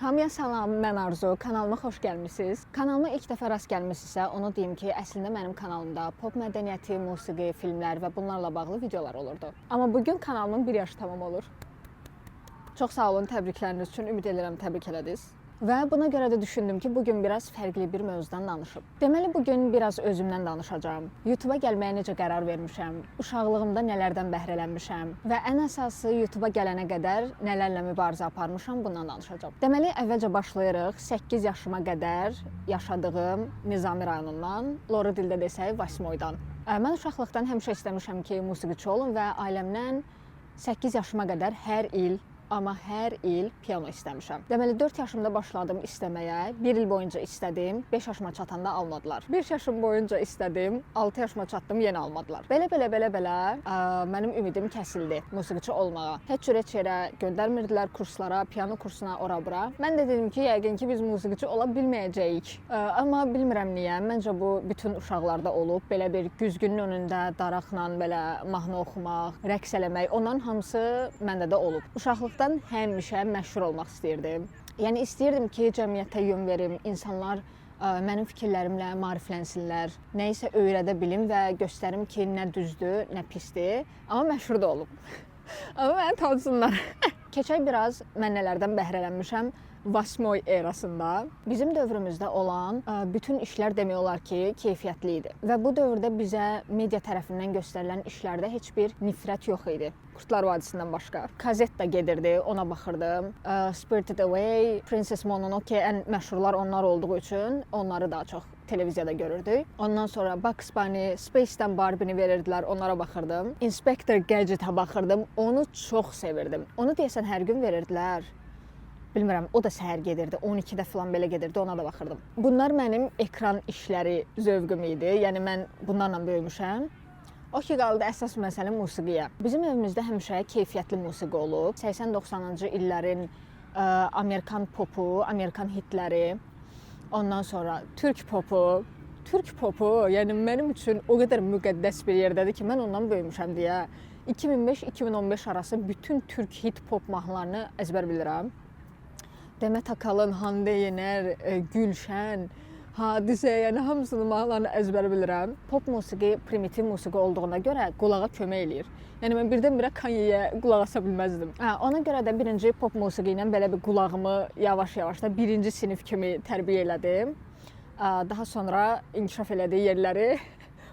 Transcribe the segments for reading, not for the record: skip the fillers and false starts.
Hamıya salam, mən Arzu. Kanalıma xoş gəlmisiniz. Kanalıma ilk dəfə rast gəlmisinizsə, onu deyim ki, əslində mənim kanalımda pop mədəniyyəti, musiqi, filmlər və bunlarla bağlı videolar olurdu. Amma bugün kanalımın 1 yaşı tamam olur. Çox sağ olun təbrikləriniz üçün. Ümid edirəm təbrik elədiniz. Və buna görə də düşündüm ki, bugün biraz fərqli bir mövzudan danışım. Deməli, bugün biraz özümdən danışacağım. YouTube-a gəlməyə necə qərar vermişəm, uşaqlığımda nələrdən bəhrələnmişəm və ən əsası YouTube-a gələnə qədər nələrlə mübarizə aparmışam, bundan danışacağam. Deməli, əvvəlcə başlayırıq. 8 yaşıma qədər yaşadığım Nizami rayonundan, Lori dildə desək, Vasmoydan. Mən uşaqlıqdan həmişə istəmişəm ki, musiqiçi olum və ailəmdən 8 yaşıma qədər hər il piano istəmişəm. Deməli, 4 yaşımda başladım istəməyə, 1 il boyunca istədim, 5 yaşıma çatanda almadılar. 5 yaşım boyunca istədim, 6 yaşıma çatdım, yenə almadılar. Belə mənim ümidim kəsildi musiqiçi olmağa. Heç yerə göndərmirdilər kurslara, piano kursuna, ora-bura. Mən də dedim ki, yəqin ki, biz musiqiçi ola bilməyəcəyik. Amma bilmirəm niyə, məncə bu bütün uşaqlarda olub. Belə bir güzgünün önündə daraqla belə mahnı oxumaq, rəqs eləmək, onların hamısı məndə də olub. Uşaqlıqda həmişə məşhur olmaq istəyirdim. Yəni istəyirdim ki, cəmiyyətə yön verim, insanlar mənim fikirlərimlə maariflənsinlər, nə isə öyrədə bilim və göstərim ki, nə düzdür, nə pisdir, amma məşhur da olub. Amma məni tanısınlar. Keçək biraz mən nələrdən bəhrələnmişəm. Vasmoy erasında bizim dövrümüzdə olan bütün işlər demək olar ki, keyfiyyətli idi. Və bu dövrdə bizə media tərəfindən göstərilən işlərdə heç bir nifrət yox idi. Qurtlar Vadisindən başqa. Kazet da gedirdi, ona baxırdım. Spirited Away, Princess Mononoke, ən məşhurlar onlar olduğu üçün onları daha çox televiziyada görürdük. Ondan sonra Bugs Bunny, Space-dən Barbie-ni verirdilər, onlara baxırdım. Inspector Gadget-a baxırdım, onu çox sevirdim. Onu deyəsən hər gün verirdilər. Bilmirəm, o da səhər gedirdi, 12-də falan belə gedirdi, ona da baxırdım. Bunlar mənim ekran işləri zövqüm idi, yəni mən bunlarla böyümüşəm. O ki, qaldı əsas məsələ musiqiyə. Bizim evimizdə həmişə keyfiyyətli musiqi olub. 80-90-cı illərin Amerikan popu, Amerikan hitləri, ondan sonra Türk popu. Türk popu, yəni mənim üçün o qədər müqəddəs bir yerdədir ki, mən ondan böyümüşəm deyə 2005-2015 arası bütün Türk hit pop mahnılarını əzbər bilirəm. Demet Akalın, Hande Yener, Gülşən, Hadisə, yəni hamısının mahnılarını əzbər bilirəm. Pop musiqi primitiv musiqi olduğuna görə qulağa kömək eləyir. Yəni mən birdən-birə Kanye'yə qulaq asa bilməzdim. Ona görə də birinci pop musiqi ilə belə bir qulağımı yavaş-yavaş da birinci sinif kimi tərbiyə elədim. Daha sonra inkişaf elədiyi yerləri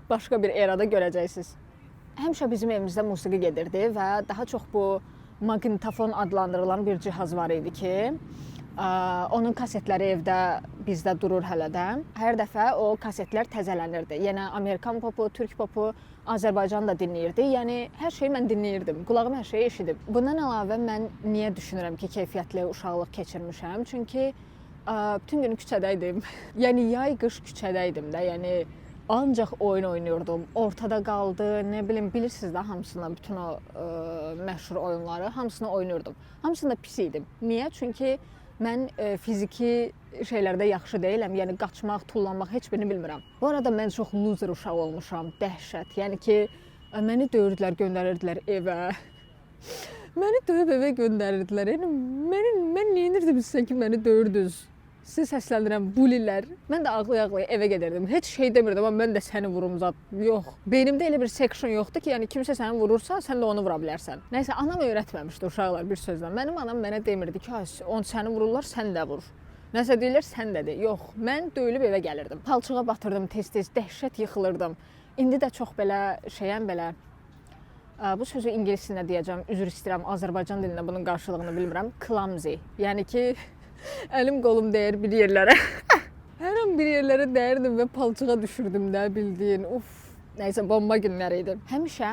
başqa bir erada görəcəksiniz. Həmişə bizim evimizdə musiqi gedirdi və daha çox bu maqnitofon adlandırılan bir cihaz var idi ki, onun kasetləri evdə bizdə durur hələ də. Hər dəfə o kasetlər təzələnirdi. Yəni Amerikan popu, Türk popu, Azərbaycan da dinləyirdi. Yəni hər şeyi mən dinləyirdim. Qulağım hər şeyi eşidib. Bundan əlavə mən niyə düşünürəm ki, keyfiyyətli uşaqlıq keçirmişəm? Çünki bütün günü küçədəydim. Yəni yay, qış küçədəydim də. Yəni ancaq oyun oynuyordum. Ortada qaldı, nə bilim, bilirsiniz də hamısına, bütün o məşhur oyunları, hamısını oynuyordum. Hamısında pis idim. Niyə? Çünki mən fiziki şeylərdə yaxşı deyiləm. Yəni qaçmaq, tullanmaq heç birini bilmirəm. Bu arada mən çox loser uşaq olmuşam, dəhşət. Yəni ki, məni döyürdülər, göndərirdilər evə. Məni döyüb evə göndərirdilər. Yəni mən neyinirdim sizə ki, məni döyürdünüz? Sizi səsləndirəm, bulilər. Mən də ağlaya-ağlaya evə gedirdim. Heç şey demirdim, amma mən də səni vurum zat. Yox. Beynimdə elə bir section yoxdur ki, yəni kimsə səni vurursa, sən də onu vura bilərsən. Nəysə, anam öyrətməmişdi uşaqlar bir sözlə. Mənim anam mənə demirdi ki, onu səni vururlar, sən də vur. Nəsə deyirlər, sən də de. Yox, mən döyülüb evə gəlirdim. Palçığa batırdım tez-tez, dəhşət yıxılırdım. İndi də çox belə şeyəm, belə bu sözü ingiliscə deyəcəm, üzr istəyirəm, Azərbaycan dilində bunun qarşılığını bilmirəm. Clumsy. Yəni ki, əlim qolum dəyir bir yerlərə. Hər an bir yerlərə dəyirdim və palçığa düşürdüm də, bildiyin. Nəysə, bomba günləri idi. Həmişə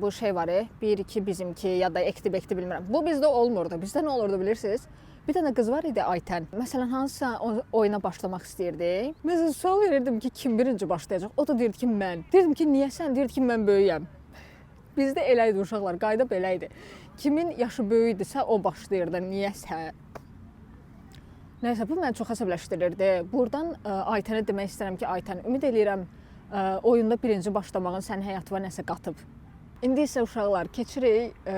bu şey var, 1-2 bizimki ya da ekti-bekti bilmirəm. Bu bizdə olmurdu. Bizdə nə olurdu bilirsiniz? Bir dənə qız var idi, Aytən. Məsələn, hansısa oyuna başlamaq istəyirdi. Məsələn, sual verirdim ki, kim birinci başlayacaq? O da deyirdi ki, mən. Deyirdim ki, niyə sən? Deyirdi ki, mən böyüyəm. Bizdə elə idi uşaqlar, qayda belə idi. Kimin yaşı böyüdüsə, o başlayırdı, niyəsə. Nəysə, bu məni çox əsəbləşdirirdi. Buradan Aytənə demək istəyirəm ki, Aytən, ümid eləyirəm oyunda birinci başlamağın sənin həyatıma nəsə qatıb. İndi isə uşaqlar, keçirik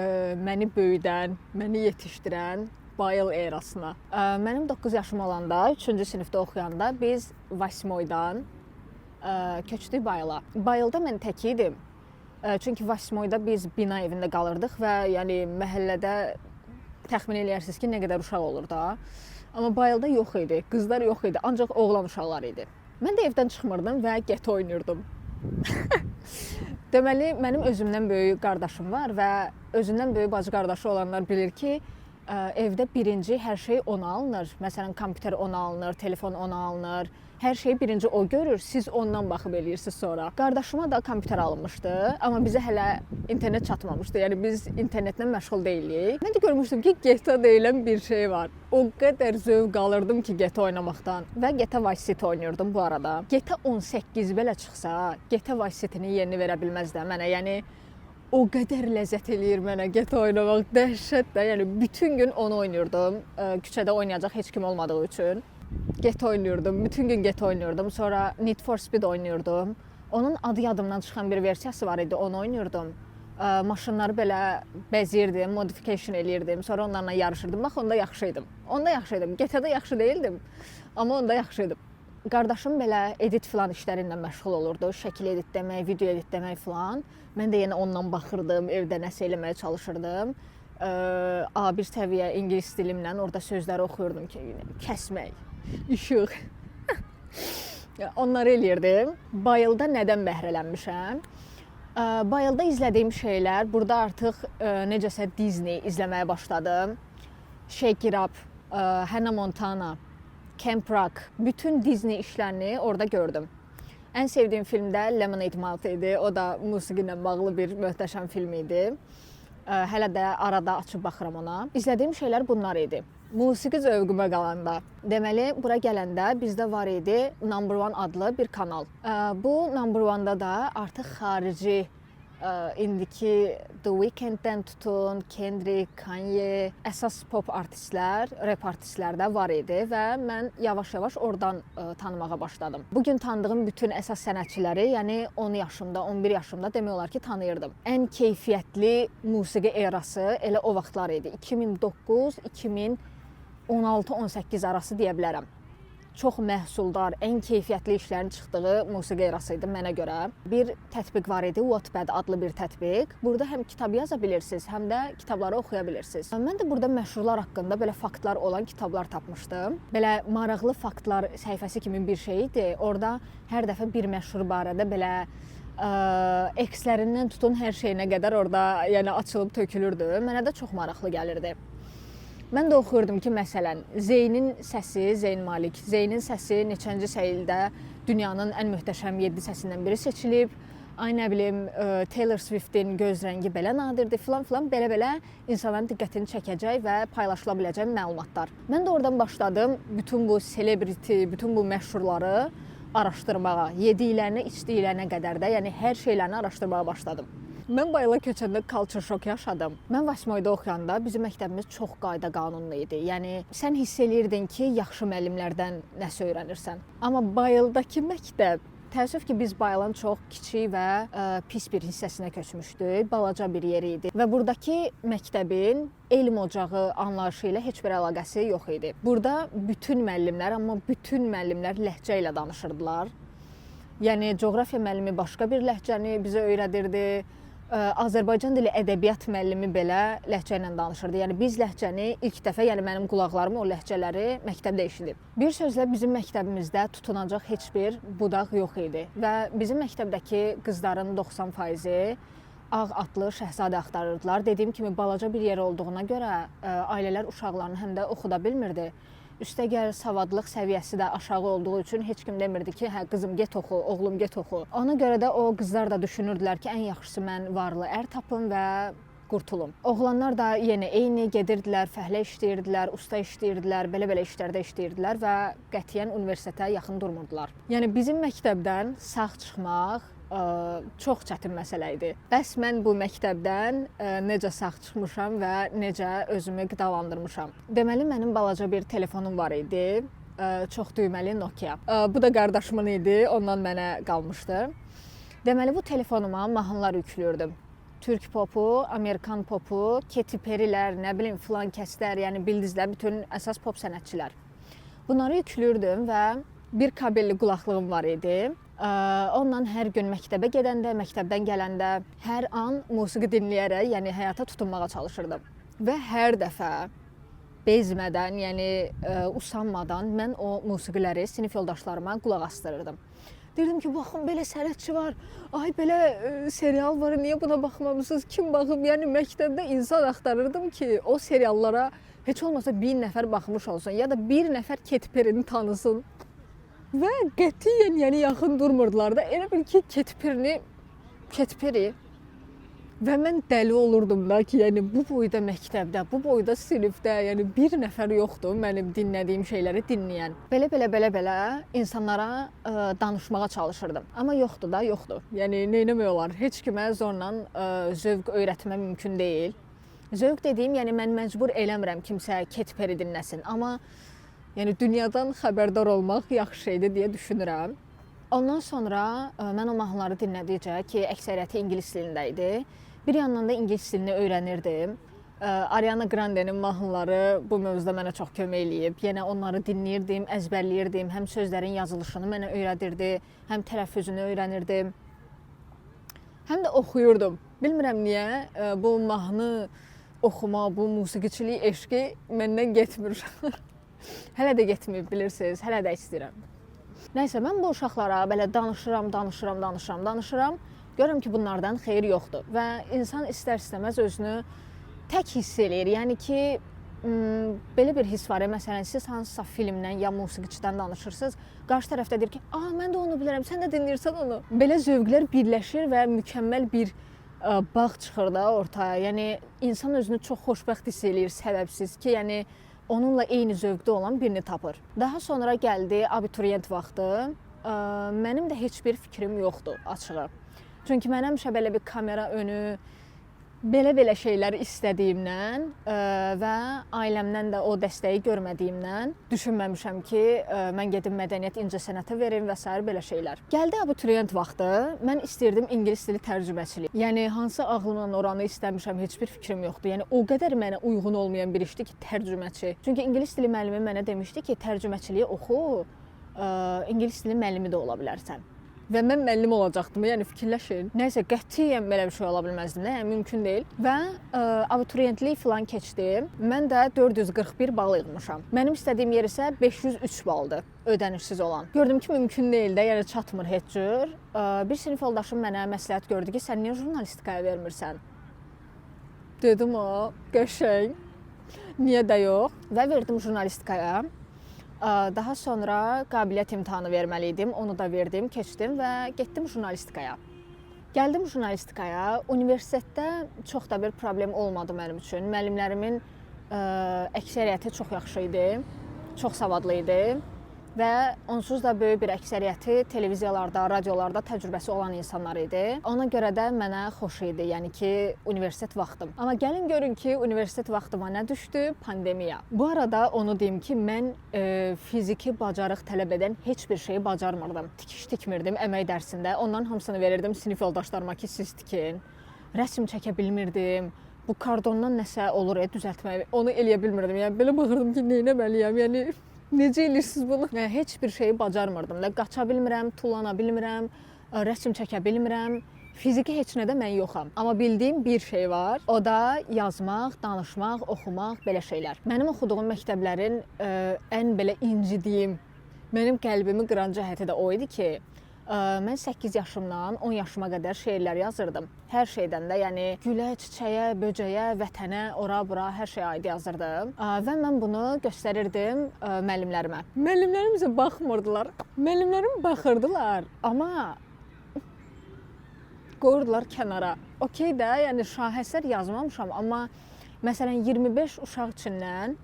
məni böyüdən, məni yetişdirən bayıl erasına. Mənim 9 yaşım olanda, 3-cü sinifdə oxuyanda biz Vasmoydan köçdük Bayıla. Bayılda mən tək idim. Çünki Vasmoyda biz bina evində qalırdıq və yəni məhəllədə təxmin eləyirsiniz ki, nə qədər uşaq olur da. Amma Bayılda yox idi, qızlar yox idi, ancaq oğlan uşaqları idi. Mən də evdən çıxmırdım və get oynayırdım. Deməli, mənim özümdən böyük qardaşım var və özündən böyük bacı qardaşı olanlar bilir ki, evdə birinci hər şey ona alınır. Məsələn, kompüter ona alınır, telefon ona alınır. Hər şeyi birinci o görür, siz ondan baxıb eləyirsiniz sonra. Qardaşıma da kompüter alınmışdı, amma bizə hələ internet çatmamışdı. Yəni biz internetlə məşğul deyilik. Mən də görmüşdüm ki, GTA deyilən bir şey var. O qədər zövq alırdım ki, GTA oynamaqdan və GTA Vice City oynayırdım bu arada. GTA 18 belə çıxsa, GTA Vice City-ni yerini verə bilməz də mənə. Yəni o qədər ləzzət eləyir mənə GTA oynamaq, dəhşət də. Yəni bütün gün onu oynayırdım. Küçədə oynayacaq heç kim olmadığı üçün. GTA oynayırdım, bütün gün GTA oynayırdım. Sonra Need for Speed oynayırdım. Onun adı yadımdan çıxan bir versiyası var idi, onu oynayırdım. Maşınları belə bəzirdim, modification eləyirdim. Sonra onlarla yarışırdım. Bax, onda yaxşı idim. Onda yaxşı idim. GTA-da yaxşı değildim, amma onda yaxşı idim. Qardaşım belə edit filan işlərlə məşğul olurdu. Şəkil editləmək, video editləmək filan. Mən də yenə ondan baxırdım, evdə nəsə eləməyə çalışırdım. A1 səviyyə ingilis dilimlə orada sözləri oxuyurdum ki, kəsmək, işıq. Onları eləyirdim. Bayılda nədən bəhrələnmişəm? Bayılda izlədiyim şeylər, burada artıq necəsə Disney izləməyə başladım. Shake It Up, Hannah Montana, Camp Rock, bütün Disney işlərini orada gördüm. Ən sevdiyim film də Lemonade Mouth idi. O da musiqi ilə bağlı bir möhtəşəm film idi. Hələ də arada açıb baxıram ona. İzlədiyim şeylər bunlar idi. Musiqi zövqümə qalanda. Deməli, bura gələndə bizdə var idi Number One adlı bir kanal. Bu Number One-da da artıq xarici, indiki The Weeknd'dən tutun, Kendrick, Kanye, əsas pop artistlər, rap artistlər də var idi və mən yavaş-yavaş oradan tanımağa başladım. Bugün tanıdığım bütün əsas sənətçiləri, yəni 10 yaşımda, 11 yaşımda demək olar ki, tanıyırdım. Ən keyfiyyətli musiqi erası elə o vaxtlar idi. 2009-2016-18 arası deyə bilərəm. Çox məhsuldar, ən keyfiyyətli işlərin çıxdığı musiqi erası idi mənə görə. Bir tətbiq var idi, Wattpad adlı bir tətbiq. Burada həm kitab yaza bilirsiniz, həm də kitabları oxuya bilirsiniz. Mən də burada məşhurlar haqqında belə faktlar olan kitablar tapmışdım. Belə maraqlı faktlar səhifəsi kimi bir şey idi. Orada hər dəfə bir məşhur barədə belə ekslərindən tutun hər şeyinə qədər orada yəni açılıb tökülürdü. Mənə də çox maraqlı gəlirdi. Mən də oxuyurdum ki, məsələn, Zeynin səsi, Zeyn Malik, Zeynin səsi neçənci ildə dünyanın ən möhtəşəm 7 səsindən biri seçilib. Ay nə bilim, Taylor Swift'in göz rəngi belə nadirdir, filan belə-belə insanların diqqətini çəkəcək və paylaşıla biləcək məlumatlar. Mən də oradan başladım bütün bu celebrity, bütün bu məşhurları araşdırmağa, yediklərinə, içdiklərinə qədər də, yəni hər şeylərini araşdırmağa başladım. Mən Bayıla köçəndə culture shock yaşadım. Mən Vasmoyda oxuyanda bizim məktəbimiz çox qayda qanunlu idi. Yəni sən hiss eləyirdin ki, yaxşı müəllimlərdən nəsə öyrənirsən. Amma Bayıldakı məktəb, təəssüf ki, biz Bayılın çox kiçik və pis bir hissəsinə köçmüşdük. Balaca bir yer idi və buradakı məktəbin elm ocağı anlayışı ilə heç bir əlaqəsi yox idi. Burada bütün müəllimlər, amma bütün müəllimlər ləhcə ilə danışırdılar. Yəni coğrafiya müəllimi başqa bir ləhcəni bizə öyrədirdi. Azərbaycan dili ədəbiyyat müəllimi belə ləhcə ilə danışırdı. Yəni biz ləhcəni ilk dəfə, yəni mənim qulaqlarım o ləhcələri məktəbdə eşidib. Bir sözlə bizim məktəbimizdə tutunacaq heç bir budaq yox idi və bizim məktəbdəki qızların 90%-i ağ atlı şəhzadə axtarırdılar. Dediyim kimi balaca bir yer olduğuna görə ailələr uşaqlarını həm də oxuda bilmirdi. Üstəgəl savadlıq səviyyəsi də aşağı olduğu üçün heç kim demirdi ki, hə qızım get oxu, oğlum get oxu. Ona görə də o qızlar da düşünürdülər ki, ən yaxşısı mən varlı ər tapım və qurtulum. Oğlanlar da yenə eyni gedirdilər, fəhlə işləyirdilər, usta işləyirdilər, belə-belə işlərdə işləyirdilər və qətiyyən universitetə yaxın durmurdular. Yəni bizim məktəbdən sağ çıxmaq çox çətin məsələ idi. Bəs mən bu məktəbdən necə sağ çıxmışam və necə özümü qidalandırmışam. Deməli, mənim balaca bir telefonum var idi, çox düyməli Nokia. Bu da qardaşımın idi, ondan mənə qalmışdı. Deməli, bu telefonuma mahnılar yüklüyürdüm. Türk popu, Amerikan popu, Katy Perry'lər, nə bilim filan kəslər, yəni bildizlər, bütün əsas pop sənətçilər. Bunları yüklürdüm və bir kabelli qulaqlığım var idi. Onunla hər gün məktəbə gedəndə, məktəbdən gələndə hər an musiqi dinləyərək, yəni həyata tutunmağa çalışırdım. Və hər dəfə bezmədən, yəni usanmadan mən o musiqiləri sinif yoldaşlarıma qulaq asdırırdım. Deyirdim ki, baxın, belə sənətçi var, ay belə serial var, niyə buna baxmamısınız, kim baxıb? Yəni məktəbdə insan axtarırdım ki, o seriallara heç olmasa bir nəfər baxmış olsun, ya da bir nəfər Katy Perry'ni tanısın. Və qətiyyən yəni yaxın durmurdular da. Elə bil ki, Katy Perry və mən dəli olurdum da ki, yəni bu boyda məktəbdə, bu boyda sinifdə, yəni bir nəfər yoxdur mənim dinlədiyim şeyləri dinləyən. Belə insanlara danışmağa çalışırdım. Amma yoxdur da, yoxdur. Yəni nə etmək olar? Heç kimə zorla zövq öyrətmə mümkün deyil. Zövq dediyim, yəni mən məcbur eləmirəm kimsə Katy Perry dinləsin, amma yəni dünyadan xəbərdar olmaq yaxşı şeydir deyə düşünürəm. Ondan sonra mən o mahnıları dinlədikcə ki, əksəriyyəti ingilis dilində idi. Bir yandan da ingilis dilini öyrənirdim. Ariana Grande'nin mahnıları bu mövzuda mənə çox kömək eləyib. Yəni onları dinləyirdim, əzbərləyirdim. Həm sözlərin yazılışını mənə öyrədirdi, həm tələffüzünü öyrənirdim. Həm də oxuyurdum. Bilmirəm niyə bu mahnı oxuma, bu musiqiçilik eşqi məndən getmir. Hələ də getməyib, bilirsiniz, hələ də istəyirəm. Nəysə, mən bu uşaqlara belə danışıram. Görürəm ki, bunlardan xeyir yoxdur və insan istər-istəməz özünü tək hiss eləyir. Yəni ki, belə bir hiss var. Məsələn, siz hansısa filmdən ya musiqiçidən danışırsınız, qarşı tərəfdə deyir ki, mən də onu bilirəm, sən də dinləyirsən onu. Belə zövqlər birləşir və mükəmməl bir bağ çıxır da ortaya. Yəni, insan özünü çox xoşbəxt hiss eləyir səbəbsiz ki, yəni onunla eyni zövqdə olan birini tapır. Daha sonra gəldi abituriyent vaxtı. Mənim də heç bir fikrim yoxdur açığı. Çünki mən həmişə belə bir kamera önü, belə şeylər istədiyimdən və ailəmdən də o dəstəyi görmədiyimdən düşünməmişəm ki, mən gedim mədəniyyət incəsənətə verim və s. belə şeylər. Gəldi abituriyent vaxtı, mən istəyirdim ingilis dili tərcüməçiliyi. Yəni, hansı ağlımla oranı istəmişəm, heç bir fikrim yoxdur. Yəni, o qədər mənə uyğun olmayan bir işdir ki, tərcüməçi. Çünki ingilis dili müəllimi mənə demişdi ki, tərcüməçiliyi oxu, ingilis dili müəllimi də ola bilərsən. Və mən müəllim olacaqdım, yəni fikirləşin. Nəysə, qətiyyən belə bir şey ola bilməzdim, yəni mümkün deyil. Və abituriyentlik filan keçdim. Mən də 441 bal yığmışam. Mənim istədiyim yer isə 503 baldır, ödənişsiz olan. Gördüm ki, mümkün deyil də, yəni çatmır heç cür. Bir sinif yoldaşım mənə məsləhət gördü ki, sən niyə jurnalistikaya vermirsən? Dedim, qəşəng, niyə də yox? Və verdim jurnalistikaya. Daha sonra qabiliyyət imtahanı verməli idim, onu da verdim, keçdim və getdim jurnalistikaya. Gəldim jurnalistikaya, universitetdə çox da bir problem olmadı mənim üçün. Müəllimlərimin əksəriyyəti çox yaxşı idi, çox savadlı idi və onsuz da böyük bir əksəriyyəti televiziyalarda, radiolarda təcrübəsi olan insanlar idi. Ona görə də mənə xoş idi, yəni ki, universitet vaxtım. Amma gəlin görün ki, universitet vaxtıma nə düşdü? Pandemiya. Bu arada onu deyim ki, mən fiziki bacarıq tələb edən heç bir şeyi bacarmırdım. Tikiş tikmirdim əmək dərsində. Onların hamısını verirdim sinif yoldaşlarıma ki, siz tikin. Rəsm çəkə bilmirdim. Bu kardondan nəsə olur, düzəltmək. Onu eləyə bilmirdim. Yəni belə baxırdım ki, nə etməliyəm? Yəni necə eləyirsiniz bunu? Heç bir şeyi bacarmırdım. Qaça bilmirəm, tullana bilmirəm, rəsm çəkə bilmirəm. Fiziki heç nədə mən yoxam. Amma bildiyim bir şey var. O da yazmaq, danışmaq, oxumaq, belə şeylər. Mənim oxuduğum məktəblərin ən belə incidiyim, mənim qəlbimi qıran cəhəti də o idi ki, mən 8 yaşımdan 10 yaşıma qədər şeirlər yazırdım. Hər şeydən də, yəni gülə, çiçəyə, böcəyə, vətənə, ora-bura hər şeyə aid yazırdım. Və mən bunu göstərirdim müəllimlərimə. Müəllimlərim bizə baxmırdılar. Müəllimlərim baxırdılar, amma qoyurdular kənara. Okey də, yəni şahəsər yazmamışam, amma məsələn 25 uşaq içindən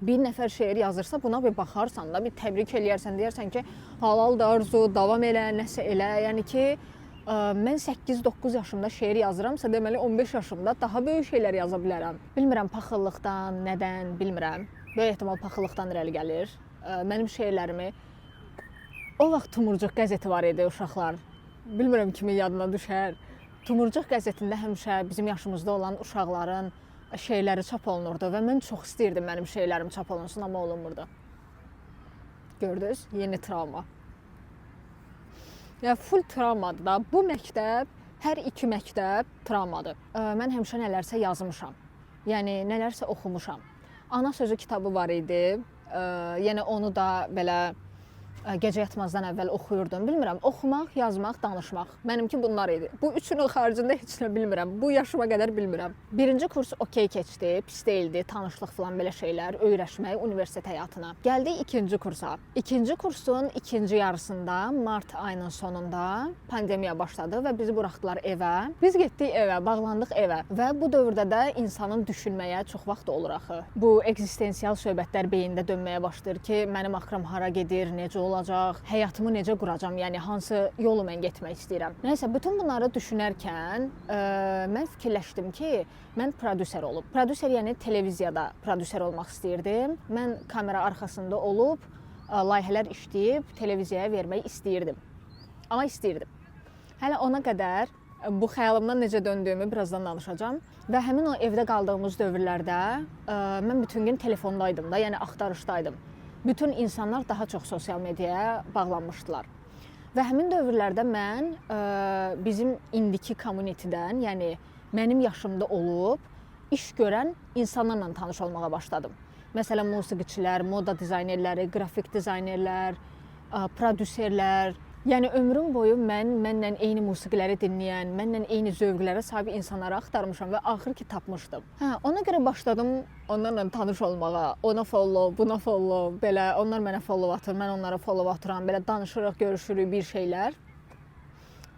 bir nəfər şeir yazırsa buna bir baxarsan da, bir təbrik eləyərsən, deyərsən ki, halal da arzu, davam elə, nəsə elə. Yəni ki, mən 8-9 yaşımda şeir yazıramsa, deməli 15 yaşımda daha böyük şeylər yaza bilərəm. Bilmirəm paxıllıqdan, nədən, bilmirəm. Böyük ehtimal paxıllıqdan irəli gəlir. Mənim şeirlərimi o vaxt Tumurcuq qəzeti var idi uşaqlar. Bilmirəm kimin yadına düşər. Tumurcuq qəzetində həmişə bizim yaşımızda olan uşaqların şeyləri çap olunurdu və mən çox istəyirdim mənim şeylərim çap olunsun, amma olunmurdu. Gördünüz? Yeni travma. Yəni full travmadır da. Bu məktəb, hər iki məktəb travmadır. Mən həmişə nələrsə yazmışam. Yəni nələrsə oxumuşam. Ana sözü kitabı var idi. Yəni onu da belə gecə yatmazdan əvvəl oxuyurdum. Bilmirəm, oxumaq, yazmaq, danışmaq. Mənimki bunlar idi. Bu üçünün xaricində heç nə bilmirəm. Bu yaşıma qədər bilmirəm. Birinci kurs okey keçdi, pis deyildi, tanışlıq falan belə şeylər, öyrəşmək universitet həyatına. Gəldik ikinci kursa. İkinci kursun ikinci yarısında, mart ayının sonunda pandemiya başladı və bizi buraxdılar evə. Biz getdik evə, bağlandıq evə və bu dövrdə də insanın düşünməyə çox vaxt olur axı. Bu ekzistensial söhbətlər beyində dönməyə başlayır ki, mənim axıram hara gedir, necə olacaq, həyatımı necə quracam, yəni hansı yolu mən getmək istəyirəm. Nəysə, bütün bunları düşünərkən mən fikirləşdim ki, mən prodüser olub. Prodüser yəni televiziyada prodüser olmaq istəyirdim. Mən kamera arxasında olub, layihələr işləyib televiziyaya vermək istəyirdim. Amma istəyirdim. Hələ ona qədər bu xəyalımdan necə döndüyümü birazdan danışacağam. Və həmin o evdə qaldığımız dövrlərdə mən bütün gün telefondaydım da, yəni axtarışdaydım. Bütün insanlar daha çox sosial mediaya bağlanmışdılar. Və həmin dövrlərdə mən bizim indiki communitydən, yəni mənim yaşımda olub, iş görən insanlarla tanış olmağa başladım. Məsələn, musiqiçilər, moda dizaynerləri, qrafik dizaynerlər, prodüserlər. Yəni ömrüm boyu mənlə eyni musiqiləri dinləyən, mənlə eyni zövqlərə sahib insanları axtarmışam və axır ki tapmışdım. Ona görə başladım onlarla tanış olmağa. Ona follow, buna follow, belə onlar mənə follow atır, mən onlara follow atıram, belə danışırıq, görüşürük bir şeylər.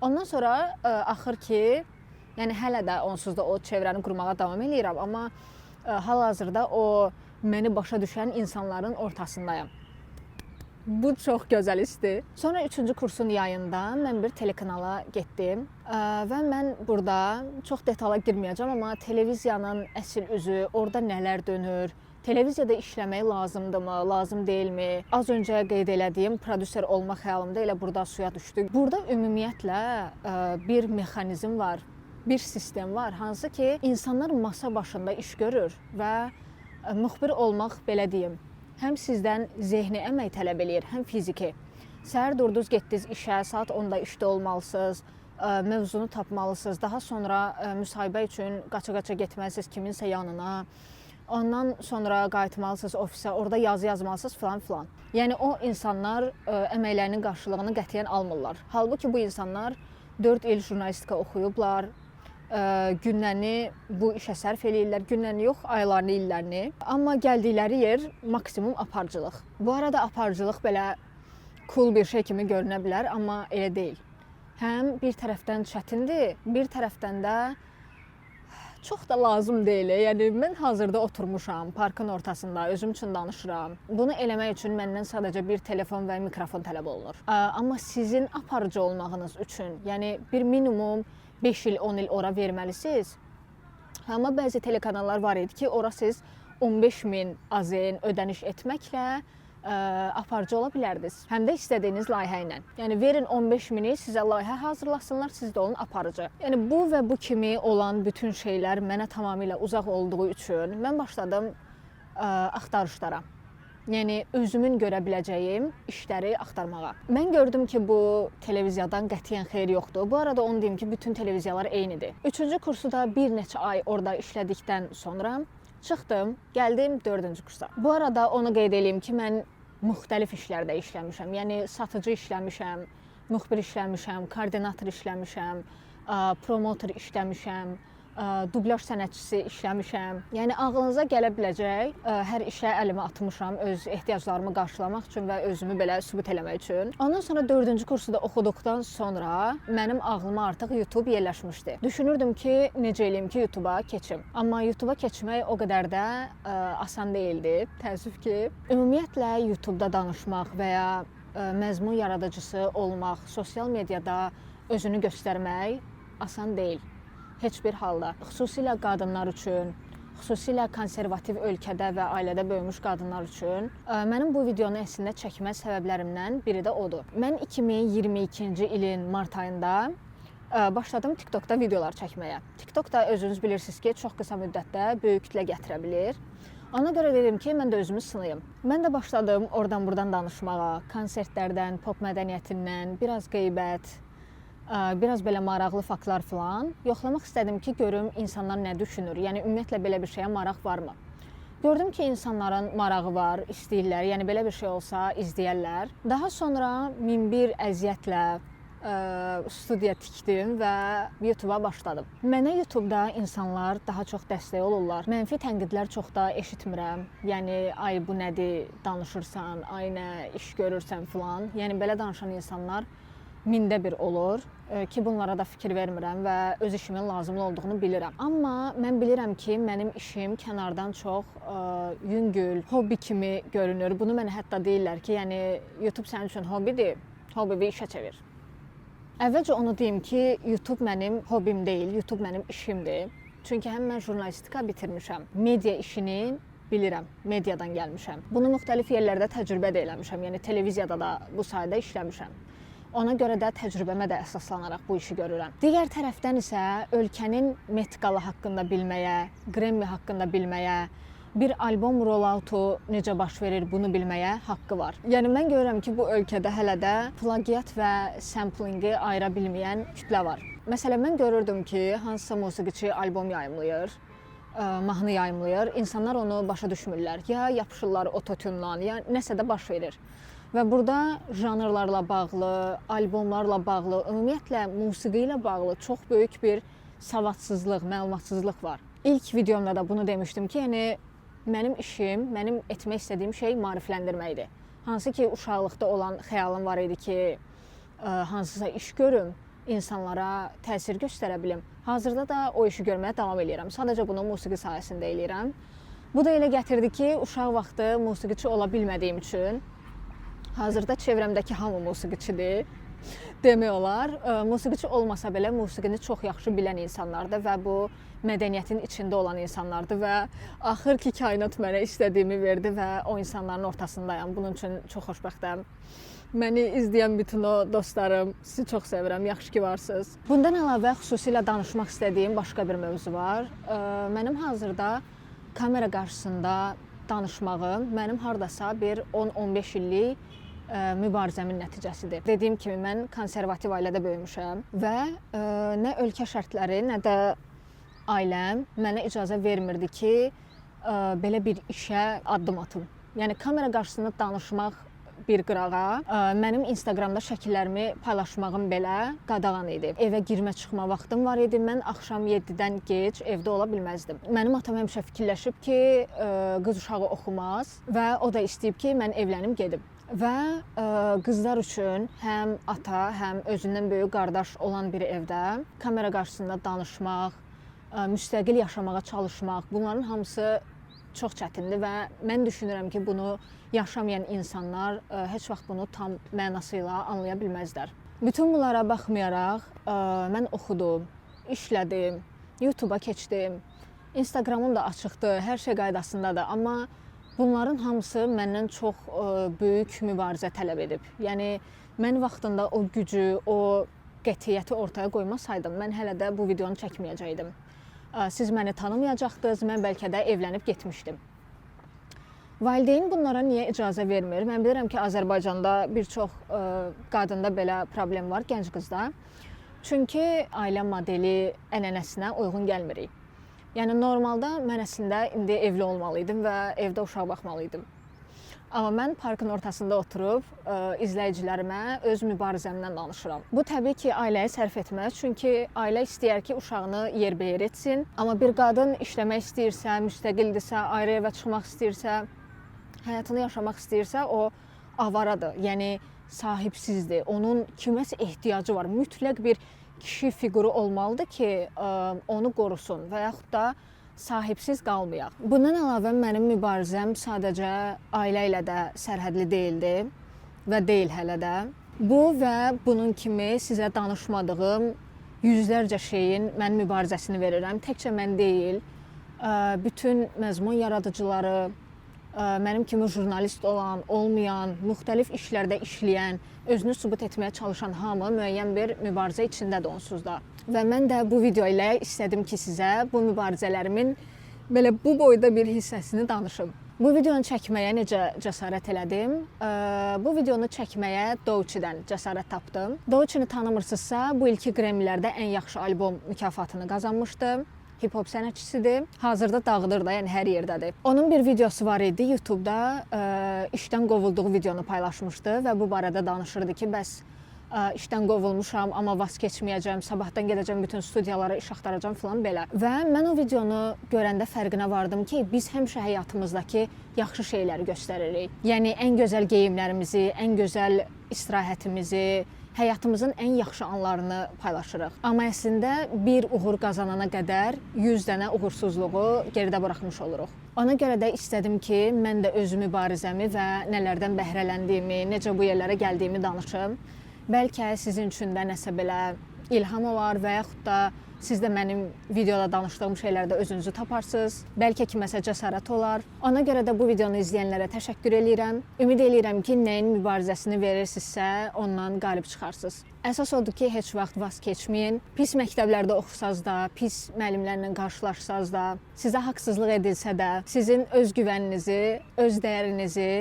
Ondan sonra axır ki, yəni hələ də onsuz da o çevrəni qurmağa davam edirəm, amma hal-hazırda o məni başa düşən insanların ortasındayam. Bu çox gözəl istir. Sonra 3-cü kursun yayında mən bir telekanala getdim və mən burada çox detala girməyəcəm, amma televiziyanın əsl üzü, orada nələr dönür, televiziyada işləmək lazımdırmı, lazım deyilmi? Az öncə qeyd elədiyim prodüser olma xəyalımda elə burada suya düşdü. Burada ümumiyyətlə bir mexanizm var, bir sistem var, hansı ki insanlar masa başında iş görür və müxbir olmaq belə deyim. Həm sizdən zehni əmək tələb eləyir, həm fiziki. Səhər durdunuz, getdiniz işə, saat 10-da işdə olmalısınız, mövzunu tapmalısınız. Daha sonra müsahibə üçün qaça-qaça getməlisiniz kiminsə yanına. Ondan sonra qayıtmalısınız ofisə, orada yazı yazmalısınız filan. Yəni o insanlar əməklərinin qarşılığını qətiyyən almırlar. Halbuki bu insanlar 4 il jurnalistika oxuyublar. Günlərini bu işə sərf eləyirlər, günlərini yox, aylarını, illərini. Amma gəldikləri yer maksimum aparıcılıq. Bu arada aparıcılıq belə cool bir şey kimi görünə bilər, amma elə deyil. Həm bir tərəfdən çətindir, bir tərəfdən də çox da lazım deyil. Yəni mən hazırda oturmuşam parkın ortasında, özüm üçün danışıram. Bunu eləmək üçün məndən sadəcə bir telefon və mikrofon tələb olunur. Amma sizin aparıcı olmağınız üçün, yəni bir minimum 5 il, 10 il ora verməlisiniz. Amma bəzi telekanallar var idi ki, ora siz 15.000 AZN ödəniş etməklə aparıcı ola bilərdiniz. Həm də istədiyiniz layihə ilə. Yəni verin 15.000-i sizə layihə hazırlasınlar, siz də olun aparıcı. Yəni bu və bu kimi olan bütün şeylər mənə tamamilə uzaq olduğu üçün mən başladım axtarışlara. Yəni özümün görə biləcəyim işləri axtarmağa. Mən gördüm ki, bu televiziyadan qətiyyən xeyir yoxdur. Bu arada onu deyim ki, bütün televiziyalar eynidir. 3-cü kursu da bir neçə ay orada işlədikdən sonra çıxdım, gəldim 4-cü kursa. Bu arada onu qeyd edeyim ki, mən müxtəlif işlərdə işləmişəm. Yəni satıcı işləmişəm, müxbir işləmişəm, koordinator işləmişəm, promotor işləmişəm, dublyaj sənətçisi işləmişəm. Yəni ağlınıza gələ biləcək hər işə əlimi atmışam öz ehtiyaclarımı qarşılamaq üçün və özümü belə sübut eləmək üçün. Ondan sonra 4-cü kursu da oxuduqdan sonra mənim ağlıma artıq YouTube yerləşmişdi. Düşünürdüm ki, necə eləyim ki, YouTube'a keçim. Amma YouTube'a keçmək o qədər də asan deyildi, təəssüf ki. Ümumiyyətlə YouTube'da danışmaq və ya məzmun yaradıcısı olmaq, sosial mediada özünü göstərmək asan deyil. Heç bir halda. Xüsusilə qadınlar üçün, xüsusilə konservativ ölkədə və ailədə böyümüş qadınlar üçün mənim bu videonu əslində çəkmə səbəblərimdən biri də odur. Mən 2022-ci ilin mart ayında başladım TikTokda videolar çəkməyə. TikTok da özünüz bilirsiniz ki, çox qısa müddətdə böyük kütlə gətirə bilir. Ona görə dedim ki, mən də özümü sınayım. Mən də başladım oradan-buradan danışmağa, konsertlərdən, pop mədəniyyətindən, biraz qeybət, biraz belə maraqlı faktlar falan. Yoxlamaq istədim ki, görüm insanlar nə düşünür, yəni ümumiyyətlə belə bir şeyə maraq varmı? Gördüm ki, insanların marağı var, istəyirlər, yəni belə bir şey olsa izləyərlər. Daha sonra min bir əziyyətlə studiya tikdim və YouTube-a başladım. Mənə YouTube-da insanlar daha çox dəstək olurlar. Mənfi tənqidlər çox da eşitmirəm. Yəni, ay bu nədir, danışırsan, ay nə iş görürsən filan. Yəni, belə danışan insanlar mində bir olur ki, bunlara da fikir vermirəm və öz işimin lazımlı olduğunu bilirəm. Amma mən bilirəm ki, mənim işim kənardan çox yüngül, hobbi kimi görünür. Bunu mənə hətta deyirlər ki, yəni YouTube sənin üçün hobbidir, hobbini işə çevir. Əvvəlcə onu deyim ki, YouTube mənim hobbim deyil, YouTube mənim işimdir. Çünki həm mən jurnalistika bitirmişəm, media işini bilirəm, mediadan gəlmişəm. Bunu müxtəlif yerlərdə təcrübə də eləmişəm, yəni televiziyada da bu sayədə işləmişəm. Ona görə də təcrübəmə də əsaslanaraq bu işi görürəm. Digər tərəfdən isə ölkənin Met Gala haqqında bilməyə, Grammy haqqında bilməyə, bir albom rolloutu necə baş verir bunu bilməyə haqqı var. Yəni mən görürəm ki, bu ölkədə hələ də plagiat və samplingi ayıra bilməyən kütlə var. Məsələn, mən görürdüm ki, hansısa musiqiçi albom yayımlayır, mahnı yayımlayır, insanlar onu başa düşmürlər. Ya yapışırlar ototundan, ya nəsə də baş verir. Və burada janrlarla bağlı, albomlarla bağlı, ümumiyyətlə musiqi ilə bağlı çox böyük bir savadsızlıq, məlumatsızlıq var. İlk videomda da bunu demişdim ki, yəni mənim işim, mənim etmək istədiyim şey maarifləndirməkdir. Hansı ki, uşaqlıqda olan xəyalım var idi ki, hansısa iş görüm, insanlara təsir göstərə bilim. Hazırda da o işi görməyə davam edirəm. Sadəcə bunu musiqi sayəsində eləyirəm. Bu da elə gətirdi ki, uşaq vaxtı musiqiçi ola bilmədiyim üçün hazırda çevrəmdəki hamı musiqiçidir. Demək olar, musiqiçi olmasa belə musiqini çox yaxşı bilən insanlardır və bu mədəniyyətin içində olan insanlardır və axır ki, kainat mənə istədiyimi verdi və o insanların ortasındayam. Bunun üçün çox xoşbəxtəm. Məni izləyən bütün o dostlarım, sizi çox sevirəm, yaxşı ki varsınız. Bundan əlavə xüsusilə danışmaq istədiyim başqa bir mövzu var. Mənim hazırda kamera qarşısında danışmağım mənim hardasa bir 10-15 illik mübarizəmin nəticəsidir. Dediyim kimi, mən konservativ ailədə böyümüşəm və nə ölkə şərtləri, nə də ailəm mənə icazə vermirdi ki, belə bir işə addım atım. Yəni, kamera qarşısında danışmaq bir qırağa, mənim Instagramda şəkillərimi paylaşmağım belə qadağan idi. Evə girmə-çıxma vaxtım var idi, mən axşam 7-dən gec evdə ola bilməzdim. Mənim atam həmişə fikirləşib ki, qız uşağı oxumaz və o da istəyib ki, mən evlənim gedim. Və qızlar üçün həm ata, həm özündən böyük qardaş olan bir evdə kamera qarşısında danışmaq, müstəqil yaşamağa çalışmaq, bunların hamısı çox çətindir və mən düşünürəm ki, bunu yaşamayan insanlar heç vaxt bunu tam mənasıyla anlaya bilməzlər. Bütün bunlara baxmayaraq, mən oxudum, işlədim, YouTube-a keçdim, Instagramım da açıqdır, hər şey qaydasındadır, amma bunların hamısı məndən çox böyük mübarizə tələb edib. Yəni, mən vaxtında o gücü, o qətiyyəti ortaya qoymasaydım, mən hələ də bu videonu çəkməyəcəkdim. Siz məni tanımayacaqdınız, mən bəlkə də evlənib getmişdim. Valideyn bunlara niyə icazə vermir? Mən bilirəm ki, Azərbaycanda bir çox qadında belə problem var, gənc qızda. Çünki ailə modeli ənənəsinə uyğun gəlmirik. Yəni, normalda mən əslində indi evli olmalıydım və evdə uşaq baxmalıydım. Amma mən parkın ortasında oturub izləyicilərimə öz mübarizəmdən danışıram. Bu, təbii ki, ailəyə sərf etməz, çünki ailə istəyər ki, uşağını yerbəyer etsin. Amma bir qadın işləmək istəyirsə, müstəqildirsə, ayrı evə çıxmaq istəyirsə, həyatını yaşamaq istəyirsə, o avaradır, yəni sahibsizdir. Onun kiməsə ehtiyacı var, mütləq bir kişi fiquru olmalıdır ki, onu qorusun və yaxud da sahibsiz qalmayaq. Bundan əlavə mənim mübarizəm sadəcə ailə ilə də sərhədli deyildi və deyil hələ də. Bu və bunun kimi sizə danışmadığım yüzlərcə şeyin mən mübarizəsini verirəm. Təkcə mən deyil, bütün məzmun yaradıcıları, mənim kimi jurnalist olan, olmayan, müxtəlif işlərdə işləyən, özünü sübut etməyə çalışan hamı müəyyən bir mübarizə içindədir onsuz da. Və mən də bu video ilə istədim ki, sizə bu mübarizələrimin belə bu boyda bir hissəsini danışım. Bu videonu çəkməyə necə cəsarət elədim? Bu videonu çəkməyə Douchi'dən cəsarət tapdım. Douchi'ni tanımırsınızsa, bu ilki Grammy-lərdə ən yaxşı albom mükafatını qazanmışdı. Hip-hop sənətçisidir. Hazırda dağıdır da, yəni hər yerdədir. Onun bir videosu var idi YouTube-da, işdən qovulduğu videonu paylaşmışdı və bu barədə danışırdı ki, bəs işdən qovulmuşam, amma vaz keçməyəcəm, sabahdan gedəcəm bütün studiyalara iş axtaracam filan belə. Və mən o videonu görəndə fərqinə vardım ki, biz həmişə həyatımızdakı yaxşı şeyləri göstəririk. Yəni ən gözəl geyimlərimizi, ən gözəl istirahətimizi, həyatımızın ən yaxşı anlarını paylaşırıq. Amma əslində bir uğur qazanana qədər 100 dənə uğursuzluğu geridə buraxmış oluruq. Ona görə də istədim ki, mən də öz mübarizəmi və nələrdən bəhrələndiyimi, necə bu yerlərə gəldiyimi danışım. Bəlkə sizin üçün də nəsə belə ilham olar və yaxud da siz də mənim videoda danışdığım şeylərdə özünüzü taparsınız. Bəlkə kiməsə cəsarət olar. Ona görə də bu videonu izləyənlərə təşəkkür edirəm. Ümid edirəm ki, nəyin mübarizəsini verirsinizsə, ondan qalib çıxarsınız. Əsas odur ki, heç vaxt vaz keçməyin. Pis məktəblərdə oxusaz da, pis müəllimlərlə qarşılaşsaz da, sizə haqsızlıq edilsə də, sizin öz güvəninizi, öz dəyərinizi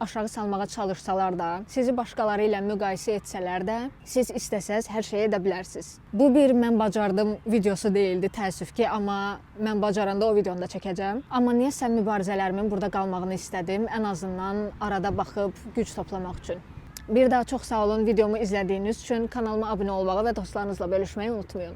aşağı salmağa çalışsalar da, sizi başqaları ilə müqayisə etsələr də, siz istəsəz hər şeyi edə bilərsiniz. Bu bir mən bacardım videosu deyildi, təəssüf ki, amma mən bacaranda o videonu da çəkəcəm. Amma niyəsə mübarizələrimin burada qalmağını istədim, ən azından arada baxıb güc toplamaq üçün. Bir daha çox sağ olun videomu izlədiyiniz üçün, kanalıma abunə olmağı və dostlarınızla bölüşməyi unutmayın.